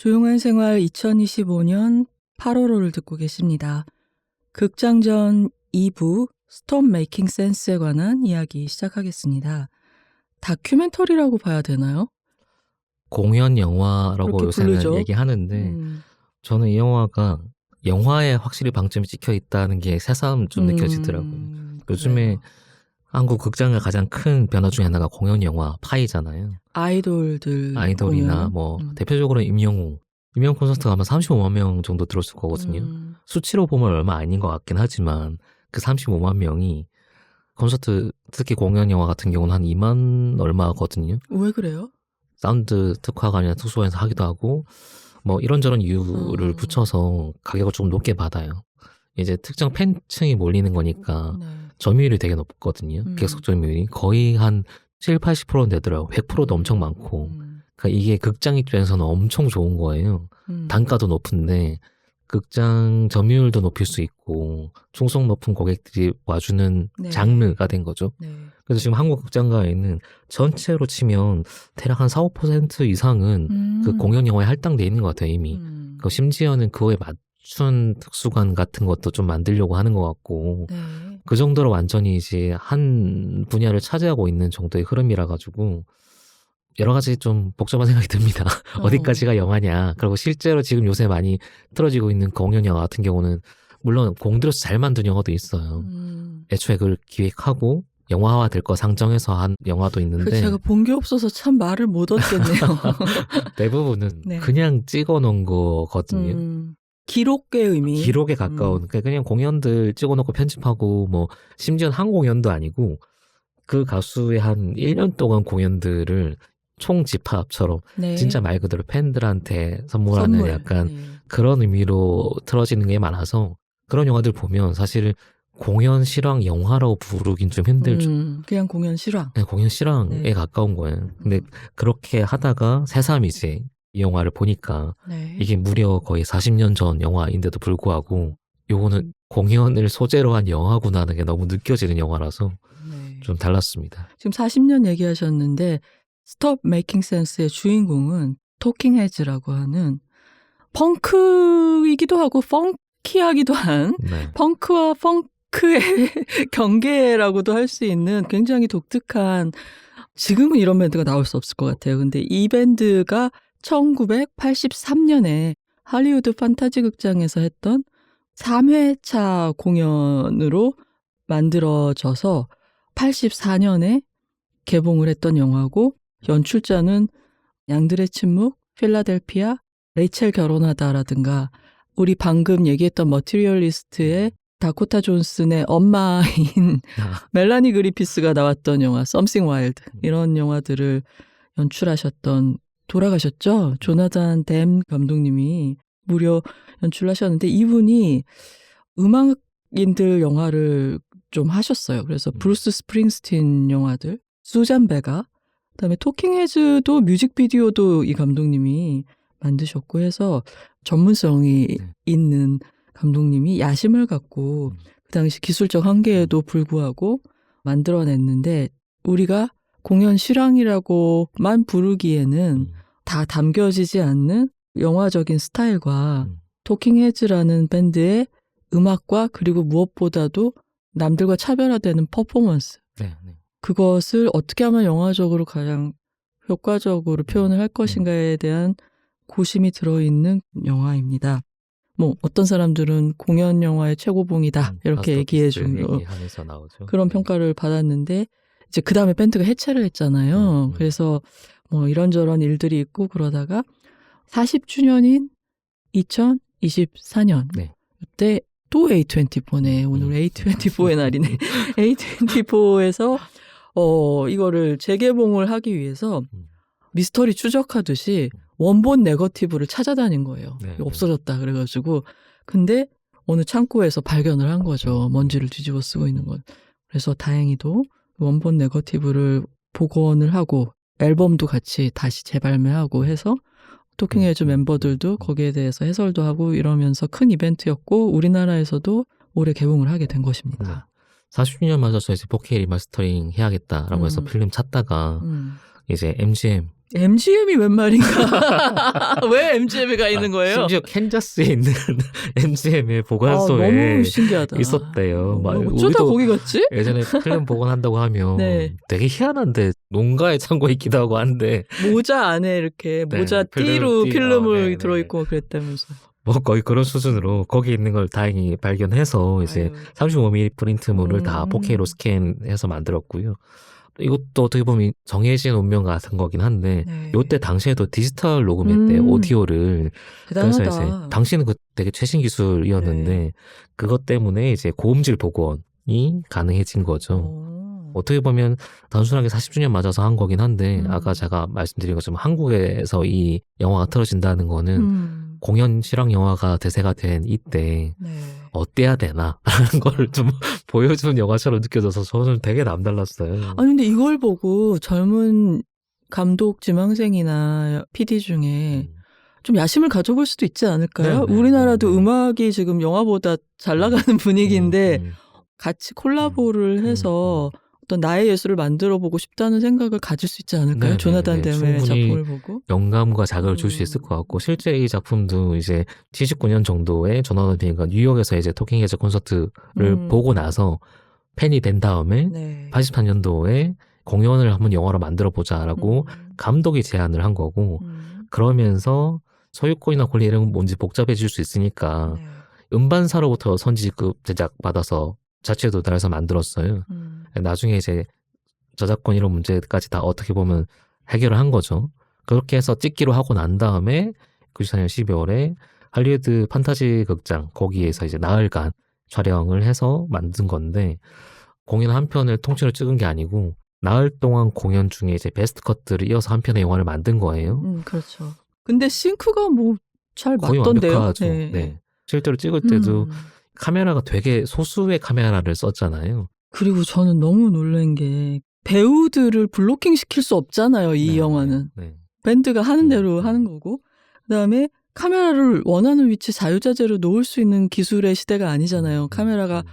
조용한 생활 2025년 8월호를 듣고 계십니다. 극장전 2부 스톱 메이킹 센스에 관한 이야기 시작하겠습니다. 다큐멘터리라고 봐야 되나요? 공연 영화라고 그렇게 요새는 부르죠. 얘기하는데 저는 이 영화가 영화에 확실히 방점이 찍혀 있다는 게 새삼 좀 느껴지더라고요. 요즘에 그래요. 한국 극장의 가장 큰 변화 중에 하나가 공연 영화 파이잖아요. 아이돌들 아이돌이나 공연. 뭐 대표적으로 임영웅 콘서트 가면 35만 명 정도 들었을 거거든요. 수치로 보면 얼마 아닌 것 같긴 하지만 그 35만 명이 콘서트, 특히 공연 영화 같은 경우는 한 2만 얼마거든요. 왜 그래요? 사운드 특화관이나 특수관에서 하기도 하고 뭐 이런저런 이유를 붙여서 가격을 조금 높게 받아요. 이제 특정 팬층이 몰리는 거니까 네. 점유율이 되게 높거든요. 객석 점유율이 거의 한 7, 80%는 되더라고요. 100%도 엄청 많고. 그러니까 이게 극장 입장에서는 엄청 좋은 거예요. 단가도 높은데 극장 점유율도 높일 수 있고 충성 높은 고객들이 와주는 네. 장르가 된 거죠. 네. 그래서 지금 한국 극장가에는 전체로 치면 대략 한 4, 5% 이상은 그 공연 영화에 할당돼 있는 것 같아요, 이미. 심지어는 그거에 맞춘 특수관 같은 것도 좀 만들려고 하는 것 같고, 네. 그 정도로 완전히 이제 한 분야를 차지하고 있는 정도의 흐름이라 가지고, 여러 가지 좀 복잡한 생각이 듭니다. 어디까지가 영화냐. 그리고 실제로 지금 요새 많이 틀어지고 있는 공연 영화 같은 경우는, 물론 공들여서 잘 만든 영화도 있어요. 애초에 그걸 기획하고, 영화화 될 거 상정해서 한 영화도 있는데 제가 본 게 없어서 참 말을 못 얻겠네요. 대부분은 네. 그냥 찍어 놓은 거거든요. 기록의 의미. 기록에 가까운 그냥 공연들 찍어 놓고 편집하고 뭐 심지어는 한 공연도 아니고 그 가수의 한 1년 동안 공연들을 총 집합처럼 네. 진짜 말 그대로 팬들한테 선물하는 선물. 약간 네. 그런 의미로 틀어지는 게 많아서 그런 영화들 보면 사실 공연 실황 영화라고 부르긴 좀 힘들죠. 그냥 공연 실황. 네, 공연 실황에 네. 가까운 거예요. 근데 그렇게 하다가 새삼 이제 이 영화를 보니까 네. 이게 무려 거의 40년 전 영화인데도 불구하고 요거는 공연을 소재로 한 영화구나 하는 게 너무 느껴지는 영화라서 네. 좀 달랐습니다. 지금 40년 얘기하셨는데 스톱 메이킹 센스의 주인공은 토킹 헤즈라고 하는 펑크이기도 하고 펑키하기도 한 네. 펑크와 펑크의 경계라고도 할 수 있는 굉장히 독특한, 지금은 이런 밴드가 나올 수 없을 것 같아요. 근데 이 밴드가 1983년에 할리우드 판타지 극장에서 했던 3회차 공연으로 만들어져서 84년에 개봉을 했던 영화고, 연출자는 양들의 침묵, 필라델피아, 레이첼 결혼하다라든가 우리 방금 얘기했던 머티리얼리스트의 다코타 존슨의 엄마인 멜라니 그리피스가 나왔던 영화 Something Wild, 이런 영화들을 연출하셨던, 돌아가셨죠? 조나단 댐 감독님이 무려 연출하셨는데 이분이 음악인들 영화를 좀 하셨어요. 그래서 브루스 스프링스틴 영화들, 수잔 베가, 그다음에 토킹 헤즈도 뮤직비디오도 이 감독님이 만드셨고 해서 전문성이 있는 감독님이 야심을 갖고 그 당시 기술적 한계에도 불구하고 만들어냈는데, 우리가 공연 실황이라고만 부르기에는 다 담겨지지 않는 영화적인 스타일과 토킹 헤즈라는 밴드의 음악과 그리고 무엇보다도 남들과 차별화되는 퍼포먼스, 네. 그것을 어떻게 하면 영화적으로 가장 효과적으로 표현을 할 것인가에 대한 고심이 들어있는 영화입니다. 뭐 어떤 사람들은 공연 영화의 최고봉이다 이렇게 얘기해 준 얘기하면서 나오죠. 그런 평가를 받았는데, 이제 그 다음에 밴드가 해체를 했잖아요. 그래서 뭐 이런저런 일들이 있고 그러다가 40주년인 2024년 이때 또 A24네. 오늘 A24의 날이네. A24에서 이거를 재개봉을 하기 위해서 미스터리 추적하듯이 원본 네거티브를 찾아다닌 거예요. 없어졌다 그래가지고. 근데 어느 창고에서 발견을 한 거죠. 먼지를 뒤집어 쓰고 있는 건. 그래서 다행히도 원본 네거티브를 복원을 하고 앨범도 같이 다시 재발매하고 해서 토킹 헤즈 멤버들도 거기에 대해서 해설도 하고 이러면서 큰 이벤트였고, 우리나라에서도 올해 개봉을 하게 된 것입니다. 40주년 맞아서 이제 4K 리마스터링 해야겠다라고 해서 필름 찾다가 이제 MGM MGM이 웬 말인가? 왜 MGM이 가 있는 거예요? 심지어 캔자스에 있는 MGM의 보관소에 너무 신기하다. 있었대요. 막 어쩌다 우리도 거기 갔지? 예전에 필름 복원한다고 하면 네. 되게 희한한데 농가에 창고에 있기도 하고 한데 모자 안에 이렇게 네, 모자 띠로 띠, 필름을 네, 들어있고 그랬다면서. 뭐 거의 그런 수준으로 거기 있는 걸 다행히 발견해서 이제 35mm 프린트물을 다 4K로 스캔해서 만들었고요. 이것도 어떻게 보면 정해진 운명 같은 거긴 한데 네. 요때 당시에도 디지털 녹음했대요. 오디오를. 대단하다. 그래서 이제 당시는 그 되게 최신 기술이었는데 네. 그것 때문에 이제 고음질 복원이 가능해진 거죠. 어떻게 보면 단순하게 40주년 맞아서 한 거긴 한데 아까 제가 말씀드린 것처럼 한국에서 이 영화가 틀어진다는 거는 공연 실황 영화가 대세가 된 이때 네. 어때야 되나 라는 걸 좀 보여주는 영화처럼 느껴져서 저는 되게 남달랐어요. 아니 근데 이걸 보고 젊은 감독 지망생이나 PD 중에 좀 야심을 가져볼 수도 있지 않을까요? 네, 우리나라도 네. 음악이 지금 영화보다 잘 나가는 분위기인데 같이 콜라보를 해서 어떤 나의 예술을 만들어 보고 싶다는 생각을 가질 수 있지 않을까요? 네, 조나단 네, 데메의 충분히 작품을 보고. 영감과 자극을 줄 수 있을 것 같고 실제 이 작품도 이제 79년 정도에 조나단 데메가 뉴욕에서 이제 토킹 헤즈 콘서트를 보고 나서 팬이 된 다음에 네. 83년도에 공연을 한번 영화로 만들어 보자라고 감독이 제안을 한 거고 그러면서 소유권이나 권리 이런 건 뭔지 복잡해질 수 있으니까 네. 음반사로부터 선지급 제작 받아서 자체 도달해서 만들었어요. 나중에 이제 저작권 이런 문제까지 다 어떻게 보면 해결을 한 거죠. 그렇게 해서 찍기로 하고 난 다음에 94년 12월에 할리우드 판타지 극장 거기에서 이제 나흘간 촬영을 해서 만든 건데 공연 한 편을 통째로 찍은 게 아니고 나흘 동안 공연 중에 이제 베스트 컷들을 이어서 한 편의 영화를 만든 거예요. 그렇죠. 근데 싱크가 뭐 잘 거의 맞던데요. 완벽하죠. 네. 네. 실제로 찍을 때도 카메라가 되게 소수의 카메라를 썼잖아요. 그리고 저는 너무 놀란 게 배우들을 블로킹 시킬 수 없잖아요. 이 네, 영화는. 네. 밴드가 하는 대로 하는 거고 그다음에 카메라를 원하는 위치 자유자재로 놓을 수 있는 기술의 시대가 아니잖아요. 카메라가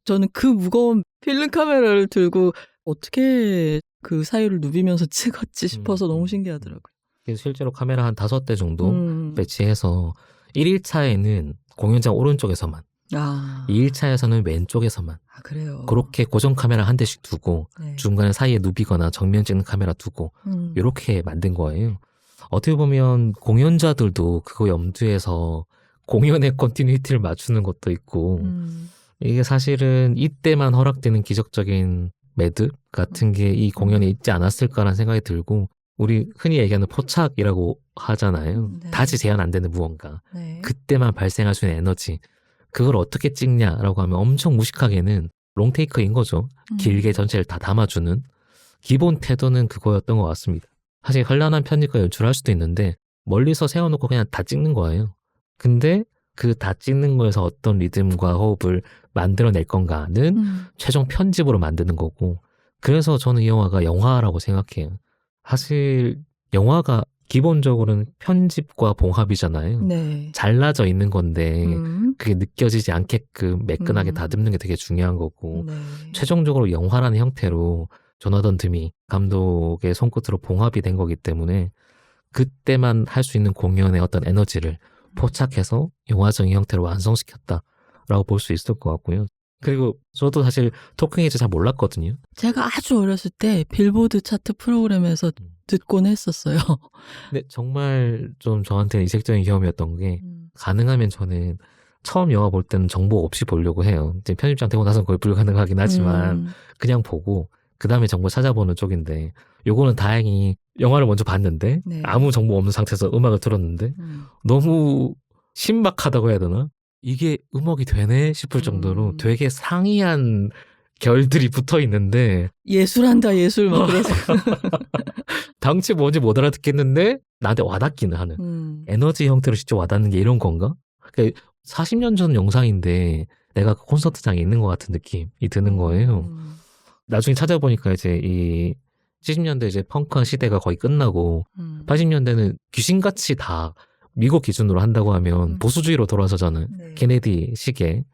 저는 그 무거운 필름 카메라를 들고 어떻게 그 사이를 누비면서 찍었지 싶어서 너무 신기하더라고요. 그래서 실제로 카메라 한 5대 정도 배치해서 1일차에는 공연장 오른쪽에서만 2일차에서는 왼쪽에서만 그래요. 그렇게 고정 카메라 한 대씩 두고 네. 중간에 사이에 누비거나 정면 찍는 카메라 두고 이렇게 만든 거예요. 어떻게 보면 공연자들도 그거 염두에서 공연의 컨티뉴이티를 맞추는 것도 있고 이게 사실은 이때만 허락되는 기적적인 매듭 같은 게 이 공연에 있지 않았을까라는 생각이 들고 우리 흔히 얘기하는 포착이라고 하잖아요. 네. 다시 재현 안 되는 무언가. 네. 그때만 발생할 수 있는 에너지. 그걸 어떻게 찍냐라고 하면 엄청 무식하게는 롱테이크인 거죠. 길게 전체를 다 담아주는. 기본 태도는 그거였던 것 같습니다. 사실 현란한 편집과 연출을 할 수도 있는데 멀리서 세워놓고 그냥 다 찍는 거예요. 근데 그 다 찍는 거에서 어떤 리듬과 호흡을 만들어낼 건가는 최종 편집으로 만드는 거고 그래서 저는 이 영화가 영화라고 생각해요. 사실 영화가 기본적으로는 편집과 봉합이잖아요. 네. 잘라져 있는 건데 그게 느껴지지 않게끔 매끈하게 다듬는 게 되게 중요한 거고 네. 최종적으로 영화라는 형태로 조나단 드미 감독의 손끝으로 봉합이 된 거기 때문에 그때만 할 수 있는 공연의 어떤 에너지를 포착해서 영화적인 형태로 완성시켰다라고 볼 수 있을 것 같고요. 그리고 저도 사실 토킹 헤즈 잘 몰랐거든요. 제가 아주 어렸을 때 빌보드 차트 프로그램에서 듣곤 했었어요. 근데 정말 좀 저한테는 이색적인 경험이었던 게 가능하면 저는 처음 영화 볼 때는 정보 없이 보려고 해요. 이제 편집장 되고 나서는 거의 불가능하긴 하지만 그냥 보고 그 다음에 정보 찾아보는 쪽인데 요거는 다행히 영화를 먼저 봤는데 네. 아무 정보 없는 상태에서 음악을 들었는데 너무 신박하다고 해야 되나? 이게 음악이 되네 싶을 정도로 되게 상이한 결들이 붙어 있는데 예술한다 예술 막 그래서 당최 뭔지 못 알아듣겠는데 나한테 와닿기는 하는 에너지 형태로 직접 와닿는 게 이런 건가? 그러니까 40년 전 영상인데 내가 그 콘서트장에 있는 것 같은 느낌이 드는 거예요. 나중에 찾아보니까 이제 이 70년대 이제 펑크한 시대가 거의 끝나고 80년대는 귀신같이 다 미국 기준으로 한다고 하면 보수주의로 돌아서잖아요. 네. 케네디 시기에.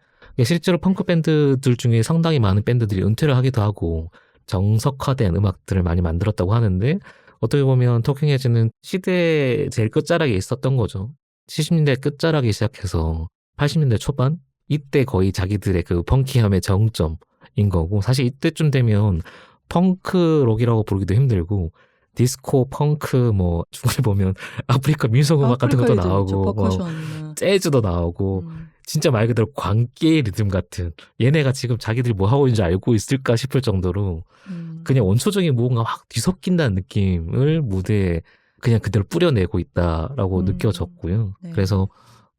실제로 펑크 밴드들 중에 상당히 많은 밴드들이 은퇴를 하기도 하고 정석화된 음악들을 많이 만들었다고 하는데 어떻게 보면 토킹 헤즈는 시대의 제일 끝자락에 있었던 거죠. 70년대 끝자락에 시작해서 80년대 초반? 이때 거의 자기들의 그 펑키함의 정점인 거고, 사실 이때쯤 되면 펑크록이라고 부르기도 힘들고, 디스코, 펑크, 뭐, 중간에 보면 아프리카 민속음악 같은 것도 나오고, 뭐, 재즈도 나오고, 진짜 말 그대로 광기의 리듬 같은, 얘네가 지금 자기들이 뭐 하고 있는지 알고 있을까 싶을 정도로, 그냥 원초적인 뭔가 확 뒤섞인다는 느낌을 무대에 그냥 그대로 뿌려내고 있다라고 느껴졌고요. 네. 그래서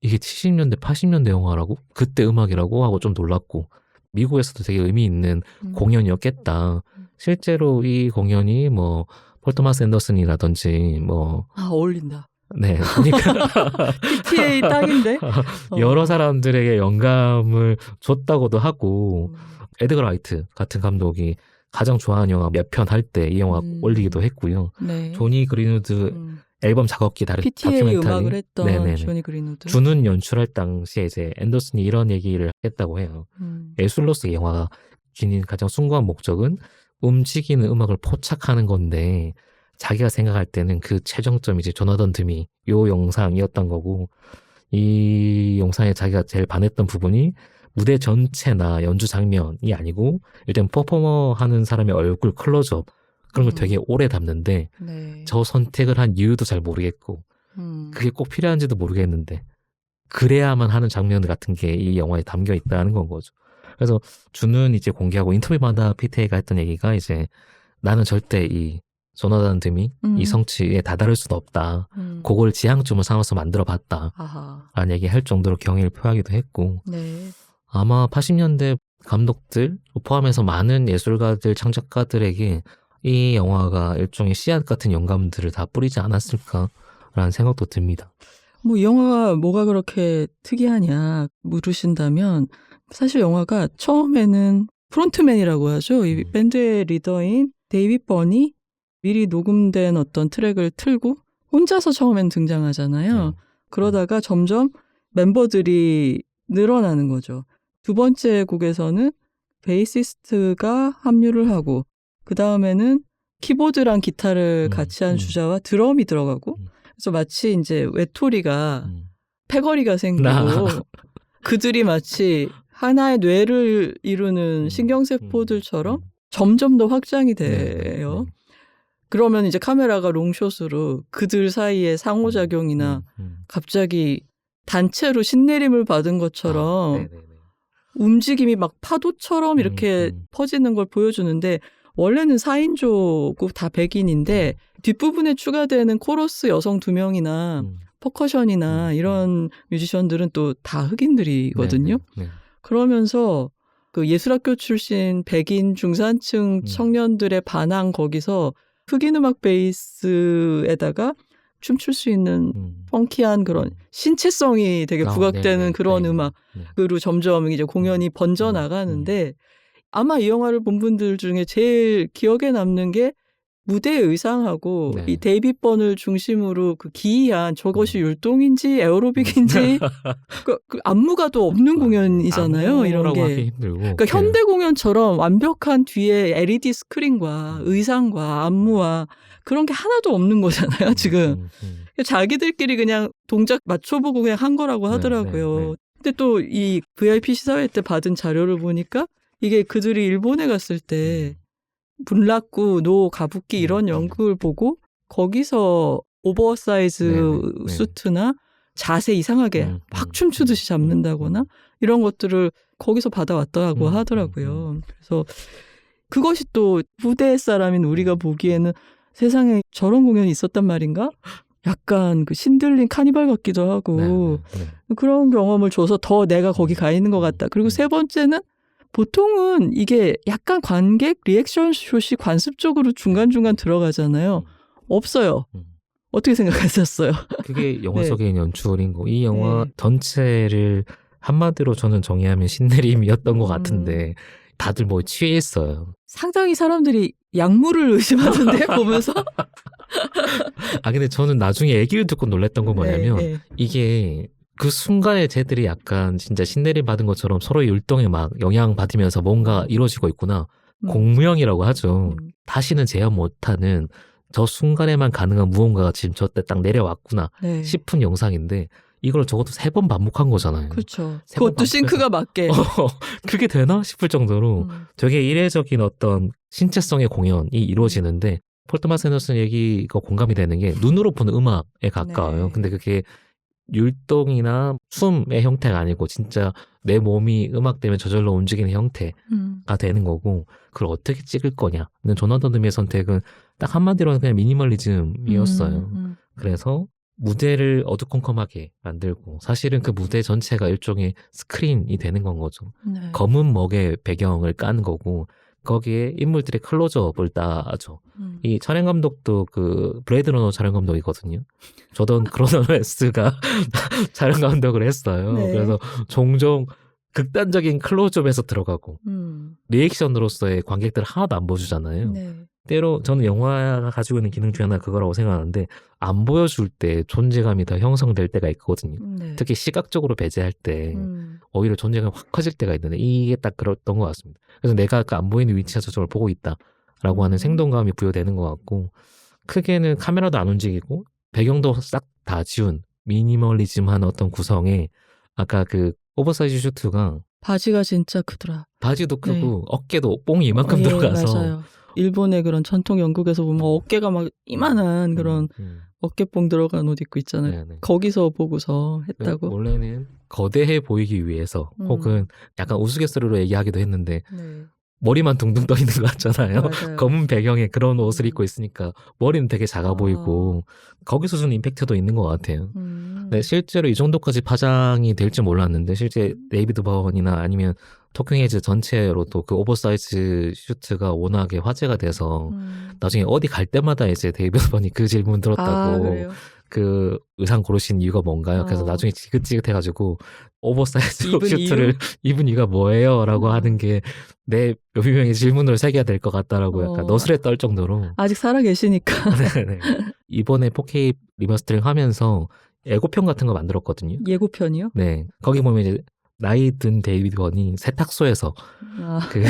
이게 70년대, 80년대 영화라고? 그때 음악이라고 하고 좀 놀랐고, 미국에서도 되게 의미 있는 공연이었겠다. 실제로 이 공연이 뭐, 폴 토마스 앤더슨이라든지 뭐 어울린다. 네, 그러니까 PTA 딱인데 여러 사람들에게 영감을 줬다고도 하고 에드거 라이트 같은 감독이 가장 좋아하는 영화 몇 편 할 때 이 영화 올리기도 했고요. 네. 조니 그린우드 앨범 작업기 PTA 다큐멘터리 음악을 했던 네네네. 조니 그린우드. 주는 연출할 당시에 이제 앤더슨이 이런 얘기를 했다고 해요. 예술로서 영화가 지닌 가장 숭고한 목적은 움직이는 음악을 포착하는 건데, 자기가 생각할 때는 그 최종점이 이제 조나단 드미 요 영상이었던 거고, 이 영상에 자기가 제일 반했던 부분이 무대 전체나 연주 장면이 아니고 일단 퍼포머 하는 사람의 얼굴 클로즈업, 그런 걸 되게 오래 담는데 네. 저 선택을 한 이유도 잘 모르겠고 그게 꼭 필요한지도 모르겠는데 그래야만 하는 장면 같은 게 이 영화에 담겨 있다는 건 거죠. 그래서 주는 이제 공개하고 인터뷰마다 PTA가 했던 얘기가 이제 나는 절대 이 조나단 드미 이 성취에 다다를 수는 없다. 그걸 지향점을 삼아서 만들어 봤다. 라는 얘기 할 정도로 경의를 표하기도 했고, 네. 아마 80년대 감독들 포함해서 많은 예술가들, 창작가들에게 이 영화가 일종의 씨앗 같은 영감들을 다 뿌리지 않았을까라는 생각도 듭니다. 뭐 이 영화가 뭐가 그렇게 특이하냐 물으신다면, 사실 영화가 처음에는 프론트맨이라고 하죠. 이 밴드의 리더인 데이빗 버니 미리 녹음된 어떤 트랙을 틀고 혼자서 처음엔 등장하잖아요. 그러다가 점점 멤버들이 늘어나는 거죠. 두 번째 곡에서는 베이시스트가 합류를 하고, 그 다음에는 키보드랑 기타를 같이 한 주자와 드럼이 들어가고, 그래서 마치 이제 외톨이가 패거리가 생기고 그들이 마치 하나의 뇌를 이루는 신경세포들처럼 점점 더 확장이 돼요. 그러면 이제 카메라가 롱숏으로 그들 사이의 상호작용이나 갑자기 단체로 신내림을 받은 것처럼 움직임이 막 파도처럼 이렇게 퍼지는 걸 보여주는데, 원래는 4인조고 다 백인인데 뒷부분에 추가되는 코러스 여성 2명이나 퍼커션이나 이런 뮤지션들은 또 다 흑인들이거든요. 그러면서 그 예술학교 출신 백인 중산층 청년들의 반항, 거기서 흑인 음악 베이스에다가 춤출 수 있는 펑키한 그런 신체성이 되게 부각되는 그런 음악으로 점점 이제 공연이 번져 나가는데, 아마 이 영화를 본 분들 중에 제일 기억에 남는 게 무대의 의상하고 이 데이빗 번을 중심으로 그 기이한, 저것이 율동인지 에어로빅인지 그 안무가도 없는 공연이잖아요. 이런 게. 그러니까 현대 공연처럼 완벽한 뒤에 LED 스크린과 의상과 안무와 그런 게 하나도 없는 거잖아요, 지금. 자기들끼리 그냥 동작 맞춰보고 그냥 한 거라고 하더라고요. 근데 또 이 VIP 시사회 때 받은 자료를 보니까 이게 그들이 일본에 갔을 때 분락구, 노, 가부키 이런 연극을 보고 거기서 오버사이즈 수트나 자세 이상하게 막 춤추듯이 잡는다거나 이런 것들을 거기서 받아왔다고 하더라고요. 그래서 그것이 또 후대 사람인 우리가 보기에는 세상에 저런 공연이 있었단 말인가? 약간 그 신들린 카니발 같기도 하고 그런 경험을 줘서 더 내가 거기 가 있는 것 같다. 그리고 세 번째는 보통은 이게 약간 관객 리액션 숏이 관습적으로 중간중간 들어가잖아요. 없어요. 어떻게 생각하셨어요? 그게 영화 속의 연출인 거. 이 영화 전체를 한마디로 저는 정의하면 신내림이었던 것 같은데 다들 뭐 취해 있어요. 상당히 사람들이 약물을 의심하던데 보면서. 근데 저는 나중에 얘기를 듣고 놀랐던 건 뭐냐면 이게 그 순간에 쟤들이 약간 진짜 신내림 받은 것처럼 서로의 율동에 막 영향받으면서 뭔가 이루어지고 있구나. 공무형이라고 하죠. 다시는 재현 못하는 저 순간에만 가능한 무언가가 지금 저때 딱 내려왔구나 네. 싶은 영상인데 이걸 적어도 3번 반복한 거잖아요. 그렇죠. 세번 그것도 싱크가 맞게. 그게 되나 싶을 정도로 되게 이례적인 어떤 신체성의 공연이 이루어지는데 폴 토마스 앤더슨 얘기가 공감이 되는 게 눈으로 보는 음악에 가까워요. 네. 근데 그게 율동이나 춤의 형태가 아니고 진짜 내 몸이 음악 때문에 저절로 움직이는 형태가 되는 거고 그걸 어떻게 찍을 거냐는 조나단 드미의 선택은 딱 한마디로는 그냥 미니멀리즘이었어요. 그래서 무대를 어두컴컴하게 만들고 사실은 그 무대 전체가 일종의 스크린이 되는 건 거죠. 네. 검은 먹의 배경을 까는 거고 거기에 인물들의 클로즈업을 따죠. 이 촬영 감독도 그 브레이드 러너 촬영 감독이거든요. 조던 크로노웨스가 촬영 감독을 했어요. 네. 그래서 종종 극단적인 클로즈업에서 들어가고 리액션으로서의 관객들을 하나도 안 보여주잖아요. 네. 때로 저는 영화가 가지고 있는 기능 중에 하나가 그거라고 생각하는데 안 보여줄 때 존재감이 더 형성될 때가 있거든요. 네. 특히 시각적으로 배제할 때 오히려 존재감이 확 커질 때가 있는데 이게 딱 그랬던 것 같습니다. 그래서 내가 그 안 보이는 위치에서 저쪽을 보고 있다라고 하는 생동감이 부여되는 것 같고 크게는 카메라도 안 움직이고 배경도 싹 다 지운 미니멀리즘한 어떤 구성에 아까 그 오버사이즈 슈트가 바지가 진짜 크더라. 바지도 크고 네. 어깨도 뽕이 이만큼 예, 들어가서 맞아요. 일본의 그런 전통 연극에서 보면 어깨가 막 이만한 그런 어깨뽕 들어간 옷 입고 있잖아요. 네네. 거기서 보고서 했다고. 원래는 거대해 보이기 위해서 혹은 약간 우스갯소리로 얘기하기도 했는데 네. 머리만 둥둥 떠 있는 것 같잖아요. 맞아요. 검은 배경에 그런 옷을 입고 있으니까 머리는 되게 작아 아. 보이고 거기서 주는 임팩트도 있는 것 같아요. 음. 네, 실제로 이 정도까지 파장이 될 줄 몰랐는데 실제 데이비드 버건이나 아니면 토킹헤즈 전체로도 그 오버사이즈 슈트가 워낙에 화제가 돼서 나중에 어디 갈 때마다 이제 데이비드 버건이 그 질문 들었다고 그래요? 그 의상 고르신 이유가 뭔가요? 그래서 나중에 지긋지긋해가지고 오버사이즈 입은 슈트를 입은 이유가 뭐예요? 라고 하는 게 내 묘비명의 질문으로 새겨야 될 것 같다라고 약간 너스레 떨 정도로 아직 살아 계시니까. 네네. 이번에 4K 리마스터링 하면서 예고편 같은 거 만들었거든요. 예고편이요? 네. 거기 보면 이제 나이 든 데이비드 번이 세탁소에서 아. 그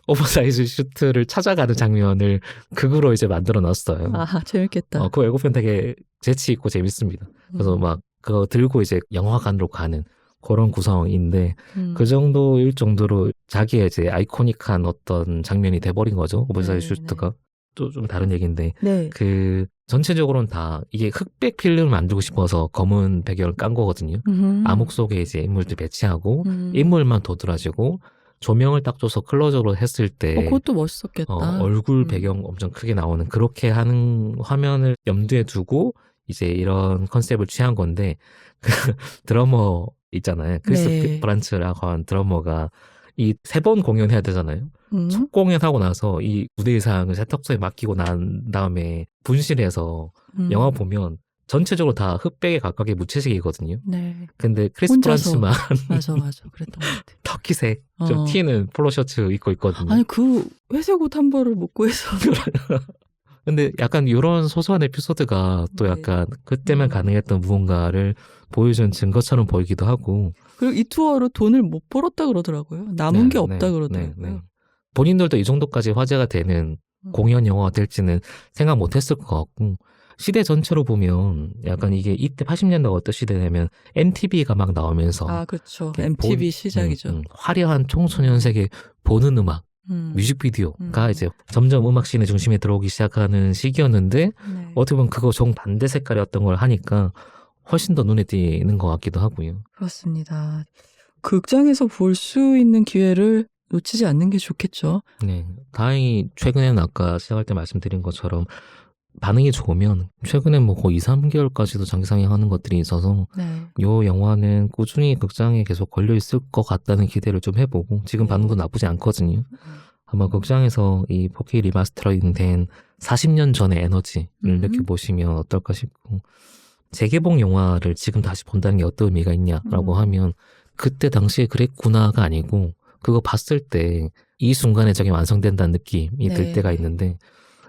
오버사이즈 슈트를 찾아가는 장면을 극으로 이제 만들어 놨어요. 아, 재밌겠다. 그 예고편 되게 재치 있고 재밌습니다. 그래서 막 그거 들고 이제 영화관으로 가는 그런 구성인데 그 정도일 정도로 자기의 이제 아이코닉한 어떤 장면이 돼버린 거죠. 오버사이즈 네, 슈트가. 또 좀 다른 얘기인데 네. 그 전체적으로는 다 이게 흑백 필름을 만들고 싶어서 검은 배경을 깐 거거든요. 암흑 속에 이제 인물들 배치하고 인물만 도드라지고 조명을 딱 줘서 클로즈업으로 했을 때 그것도 멋있었겠다. 얼굴 배경 엄청 크게 나오는 그렇게 하는 화면을 염두에 두고 이제 이런 컨셉을 취한 건데 그 드러머 있잖아요. 크리스 네. 브란츠라고 한 드러머가 이 3번 공연해야 되잖아요. 첫 공연하고 나서 이 무대 의상을 세탁소에 맡기고 난 다음에 분실해서 영화 보면 전체적으로 다 흑백에 가깝게 무채색이거든요. 네. 근데 크리스 혼자서. 프란츠만 맞아. 그랬던 것 같아. 터키색 좀 어. 튀는 폴로 셔츠 입고 있거든요. 아니, 그 회색 옷 한 벌을 못 구해서. 근데 약간 이런 소소한 에피소드가 또 네. 약간 그때만 가능했던 무언가를 보여준 증거처럼 보이기도 하고. 그리고 이 투어로 돈을 못 벌었다 그러더라고요. 남은 네, 게 없다 네, 그러더라고요. 네, 네. 본인들도 이 정도까지 화제가 되는 공연 영화가 될지는 생각 못 했을 것 같고 시대 전체로 보면 약간 이게 이때 80년대가 어떤 시대냐면 MTV가 막 나오면서 아, 그렇죠. 이렇게 MTV 시작이죠. 화려한 청소년색의 보는 음악 뮤직비디오가 이제 점점 음악씬의 중심에 들어오기 시작하는 시기였는데 네. 어떻게 보면 그거 정반대 색깔이었던 걸 하니까 훨씬 더 눈에 띄는 것 같기도 하고요. 그렇습니다. 극장에서 볼 수 있는 기회를 놓치지 않는 게 좋겠죠. 네, 다행히 최근에는 아까 시작할 때 말씀드린 것처럼 반응이 좋으면 최근에 뭐 거의 2, 3개월까지도 장기 상영하는 것들이 있어서 네. 이 영화는 꾸준히 극장에 계속 걸려 있을 것 같다는 기대를 좀 해보고 지금 네. 반응도 나쁘지 않거든요. 아마 극장에서 이 4K 리마스터링 된 40년 전의 에너지를 느껴보시면 어떨까 싶고 재개봉 영화를 지금 다시 본다는 게 어떤 의미가 있냐라고 하면 그때 당시에 그랬구나가 아니고 그거 봤을 때 이 순간에 저게 완성된다는 느낌이 들 네. 때가 있는데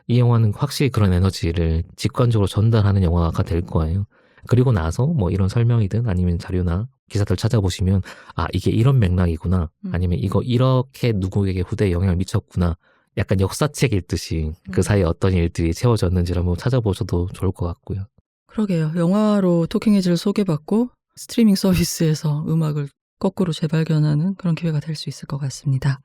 이 영화는 확실히 그런 에너지를 직관적으로 전달하는 영화가 될 거예요. 그리고 나서 뭐 이런 설명이든 아니면 자료나 기사들 찾아보시면 아 이게 이런 맥락이구나 아니면 이거 이렇게 누구에게 후대에 영향을 미쳤구나 약간 역사책 읽듯이 그 사이에 어떤 일들이 채워졌는지를 한번 찾아보셔도 좋을 것 같고요. 그러게요. 영화로 토킹 헤즈를 소개받고 스트리밍 서비스에서 음악을 거꾸로 재발견하는 그런 기회가 될 수 있을 것 같습니다.